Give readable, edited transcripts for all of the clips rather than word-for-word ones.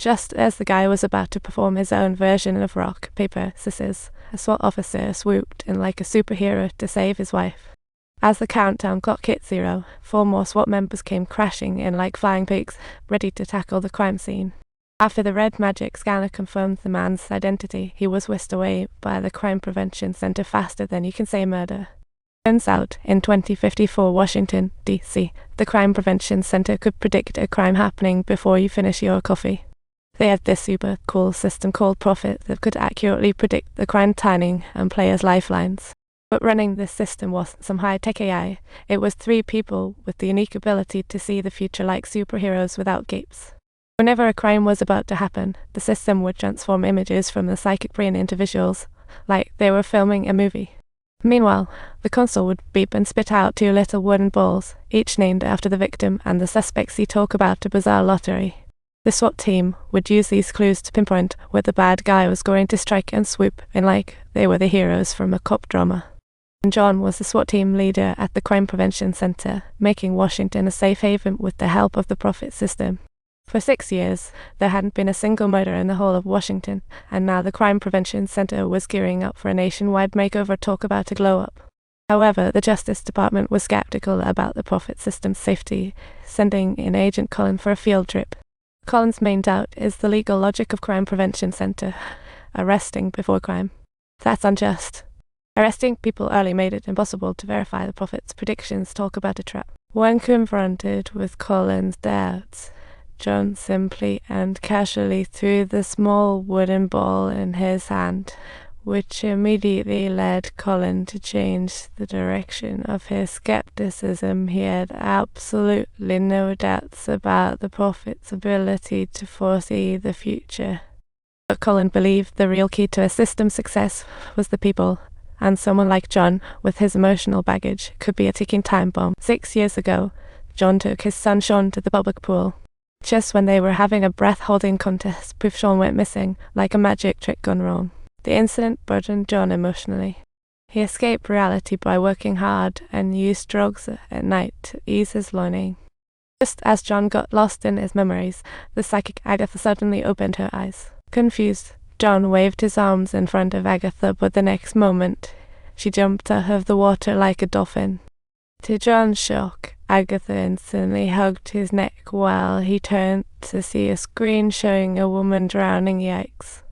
Just as the guy was about to perform his own version of rock, paper, scissors, a SWAT officer swooped in like a superhero to save his wife. As the countdown clock hit 0, 4 more SWAT members came crashing in like flying pigs, ready to tackle the crime scene. After the red magic scanner confirmed the man's identity, he was whisked away by the Crime Prevention Center faster than you can say murder. Turns out, in 2054 Washington, D.C., the Crime Prevention Center could predict a crime happening before you finish your coffee. They had this super cool system called Profit that could accurately predict the crime timing and players' lifelines. But running this system wasn't some high-tech AI. It was 3 people with the unique ability to see the future like superheroes without gapes. Whenever a crime was about to happen, the system would transform images from the psychic brain into visuals, like they were filming a movie. Meanwhile, the console would beep and spit out 2 little wooden balls, each named after the victim and the suspects he talk about a bizarre lottery. The SWAT team would use these clues to pinpoint where the bad guy was going to strike and swoop in like they were the heroes from a cop drama. And John was the SWAT team leader at the Crime Prevention Center, making Washington a safe haven with the help of the Profit system. For 6 years, there hadn't been a single murder in the whole of Washington, and now the Crime Prevention Center was gearing up for a nationwide makeover. Talk about a glow-up. However, the Justice Department was skeptical about the Profit system's safety, sending in Agent Cullen for a field trip. Cullen's main doubt is the legal logic of Crime Prevention Center, arresting before crime. That's unjust. Arresting people early made it impossible to verify the Profit's predictions. Talk about a trap. When confronted with Cullen's doubts, John simply and casually threw the small wooden ball in his hand, which immediately led Cullen to change the direction of his skepticism. He had absolutely no doubts about the Prophet's ability to foresee the future. But Cullen believed the real key to a system's success was the people, and someone like John, with his emotional baggage, could be a ticking time bomb. 6 years ago, John took his son Sean to the public pool. Just when they were having a breath-holding contest, poof, Sean went missing, like a magic trick gone wrong. The incident burdened John emotionally. He escaped reality by working hard and used drugs at night to ease his longing. Just as John got lost in his memories, the psychic Agatha suddenly opened her eyes. Confused, John waved his arms in front of Agatha, but the next moment, she jumped out of the water like a dolphin. To John's shock, Agatha instantly hugged his neck while he turned to see a screen showing a woman drowning. Yikes.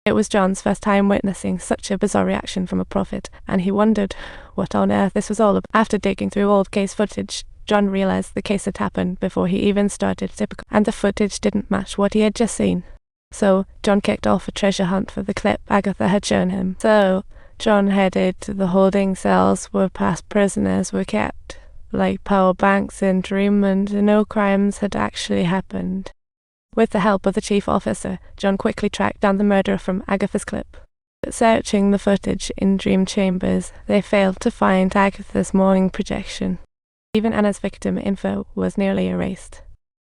It was John's first time witnessing such a bizarre reaction from a Prophet, and he wondered what on earth this was all about. After digging through old case footage, John realized the case had happened before he even started typical, and the footage didn't match what he had just seen. So, John kicked off a treasure hunt for the clip Agatha had shown him. So, John headed to the holding cells where past prisoners were kept, like power banks in Dream, and no crimes had actually happened. With the help of the chief officer, John quickly tracked down the murderer from Agatha's clip. But searching the footage in Dream chambers, they failed to find Agatha's morning projection. Even Anna's victim info was nearly erased.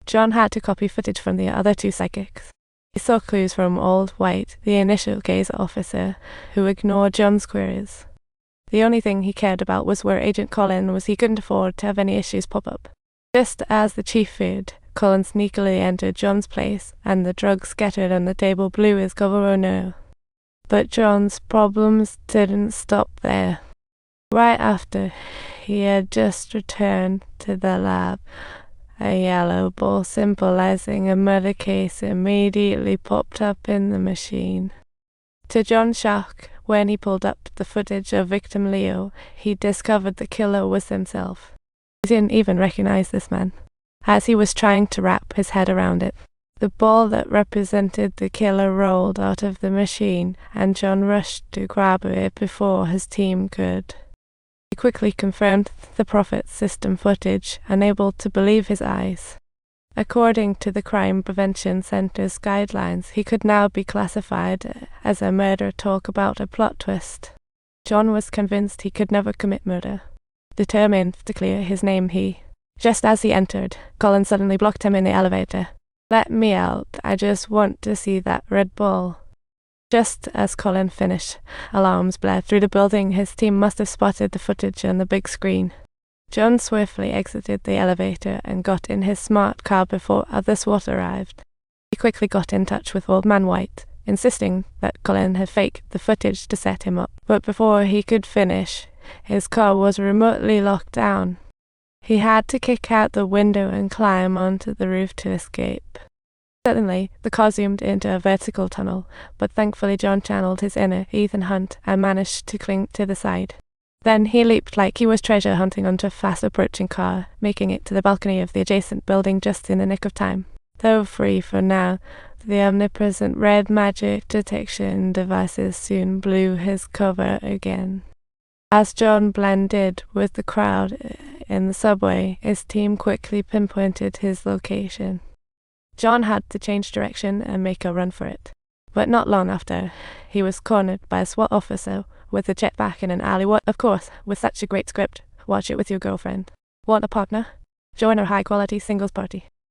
John had to copy footage from the other 2 psychics. He saw clues from Old White, the initial case officer, who ignored John's queries. The only thing he cared about was where Agent Cullen was. He couldn't afford to have any issues pop up. Just as the chief feared, Cullen sneakily entered John's place, and the drugs scattered on the table blew his cover. Oh no. But John's problems didn't stop there. Right after he had just returned to the lab, a yellow ball symbolizing a murder case immediately popped up in the machine. To John's shock, when he pulled up the footage of victim Leo, he discovered the killer was himself. He didn't even recognize this man, as he was trying to wrap his head around it. The ball that represented the killer rolled out of the machine, and John rushed to grab it before his team could. He quickly confirmed the Prophet system footage, unable to believe his eyes. According to the Crime Prevention Center's guidelines, he could now be classified as a murder. Talk about a plot twist. John was convinced he could never commit murder. Determined to clear his name, just as he entered, Cullen suddenly blocked him in the elevator. "Let me out, I just want to see that red ball." Just as Cullen finished, alarms blared through the building. His team must have spotted the footage on the big screen. John swiftly exited the elevator and got in his smart car before other SWAT arrived. He quickly got in touch with Old Man White, insisting that Colin had faked the footage to set him up. But before he could finish, his car was remotely locked down. He had to kick out the window and climb onto the roof to escape. Suddenly, the car zoomed into a vertical tunnel, but thankfully John channeled his inner Ethan Hunt and managed to cling to the side. Then he leaped like he was treasure hunting onto a fast-approaching car, making it to the balcony of the adjacent building just in the nick of time. Though free for now, the omnipresent red magic detection devices soon blew his cover again. As John blended with the crowd in the subway, his team quickly pinpointed his location. John had to change direction and make a run for it. But not long after, he was cornered by a SWAT officer with a jetpack in an alley. What, of course, with such a great script, watch it with your girlfriend. Want a partner? Join our high-quality singles party.